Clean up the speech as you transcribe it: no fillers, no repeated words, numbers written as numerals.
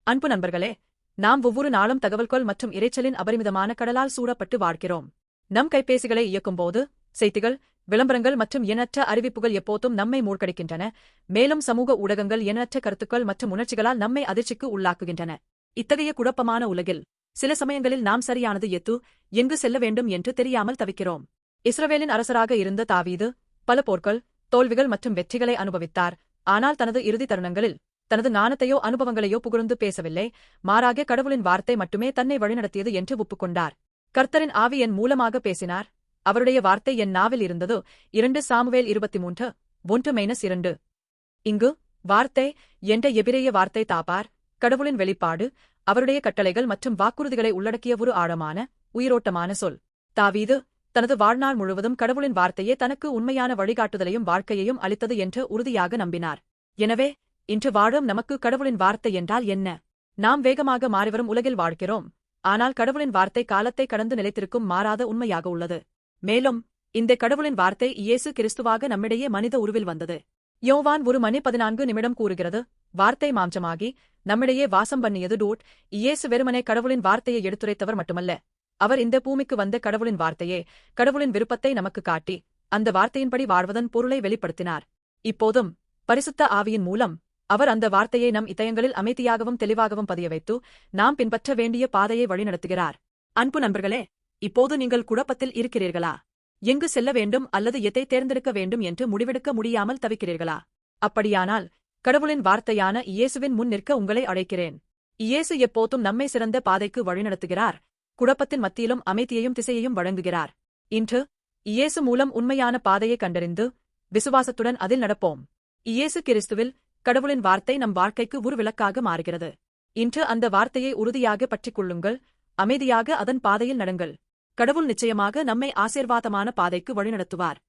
அன்பு நண்பர்களே, நாம் ஒவ்வொரு நாளும் தகவல்கள் மற்றும் இரைச்சலின் அபரிமிதமான கடலால் சூழப்பட்டு வாழ்கிறோம். நம் கைபேசிகளை இயக்கும்போது செய்திகள், விளம்பரங்கள் மற்றும் எண்ணற்ற அறிவிப்புகள் எப்போதும் நம்மை மூழ்கடிக்கின்றன. மேலும் சமூக ஊடகங்கள் எண்ணற்ற கருத்துக்கள் மற்றும் உணர்ச்சிகளால் நம்மை அதிர்ச்சிக்கு உள்ளாக்குகின்றன. இத்தகைய குழப்பமான உலகில் சில சமயங்களில் நாம் சரியானது எங்கு செல்ல வேண்டும் என்று தெரியாமல் தவிக்கிறோம். இஸ்ரவேலின் அரசராக இருந்த தாவீது பல போர்கள், தோல்விகள் மற்றும் வெற்றிகளை அனுபவித்தார். ஆனால் தனது இறுதி தருணங்களில் தனது ஞானத்தையோ அனுபவங்களையோ புகழ்ந்து பேசவில்லை. மாறாக கடவுளின் வார்த்தை மட்டுமே தன்னை வழிநடத்தியது என்று ஒப்புக்கொண்டார். கர்த்தரின் ஆவி என் மூலமாக பேசினார், அவருடைய வார்த்தை என் நாவில் இருந்தது. 2 சாமுவேல் 23:1-2. இங்கு வார்த்தை என்ற எபிரேய வார்த்தை தாபார், கடவுளின் வெளிப்பாடு, அவருடைய கட்டளைகள் மற்றும் வாக்குறுதிகளை உள்ளடக்கிய ஒரு ஆழமான, உயிரோட்டமான சொல். தாவீது தனது வாழ்நாள் முழுவதும் கடவுளின் வார்த்தையே தனக்கு உண்மையான வழிகாட்டுதலையும் வாழ்க்கையையும் அளித்தது என்று உறுதியாக நம்பினார். எனவே இன்று வாழும் நமக்கு கடவுளின் வார்த்தை என்றால் என்ன? நாம் வேகமாக மாறிவரும் உலகில் வாழ்கிறோம். ஆனால் கடவுளின் வார்த்தை காலத்தை கடந்து நிலைத்திருக்கும் மாறாத உண்மையாக உள்ளது. மேலும் இந்த கடவுளின் வார்த்தை இயேசு கிறிஸ்துவாக நம்மிடையே மனித உருவில் வந்தது. யோவான் 1:14 கூறுகிறது, வார்த்தை மாம்சமாகி நம்மிடையே வாசம் பண்ணியது. இயேசு வெறுமனே கடவுளின் வார்த்தையை எடுத்துரைத்தவர் மட்டுமல்ல, அவர் இந்த பூமிக்கு வந்த கடவுளின் வார்த்தையே, கடவுளின் விருப்பத்தை நமக்கு காட்டி அந்த வார்த்தையின்படி வாழ்வதன் பொருளை வெளிப்படுத்தினார். இப்போதும் பரிசுத்த ஆவியின் மூலம் அவர் அந்த வார்த்தையை நம் இதயங்களில் அமைதியாகவும் தெளிவாகவும் பதிய வைத்து நாம் பின்பற்ற வேண்டிய பாதையை வழிநடத்துகிறார். அன்பு நண்பர்களே, இப்போது நீங்கள் குழப்பத்தில் இருக்கிறீர்களா? எங்கு செல்ல வேண்டும் அல்லது எதை தேர்ந்தெடுக்க வேண்டும் என்று முடிவெடுக்க முடியாமல் தவிக்கிறீர்களா? அப்படியானால் கடவுளின் வார்த்தையான இயேசுவின் முன் நிற்க உங்களை அழைக்கிறேன். இயேசு எப்போதும் நம்மை சிறந்த பாதைக்கு வழிநடத்துகிறார், குழப்பத்தின் மத்தியிலும் அமைதியையும் திசையையும் வழங்குகிறார். இன்று இயேசு மூலம் உண்மையான பாதையை கண்டறிந்து விசுவாசத்துடன் அதில் நடப்போம். இயேசு கிறிஸ்துவில் கடவுளின் வார்த்தை நம் வாழ்க்கைக்கு ஒரு விளக்காக மாறுகிறது. இன்று அந்த வார்த்தையை உறுதியாக பற்றிக் கொள்ளுங்கள், அமைதியாக அதன் பாதையில் நடங்கள். கடவுள் நிச்சயமாக நம்மை ஆசீர்வாதமான பாதைக்கு வழிநடத்துவார்.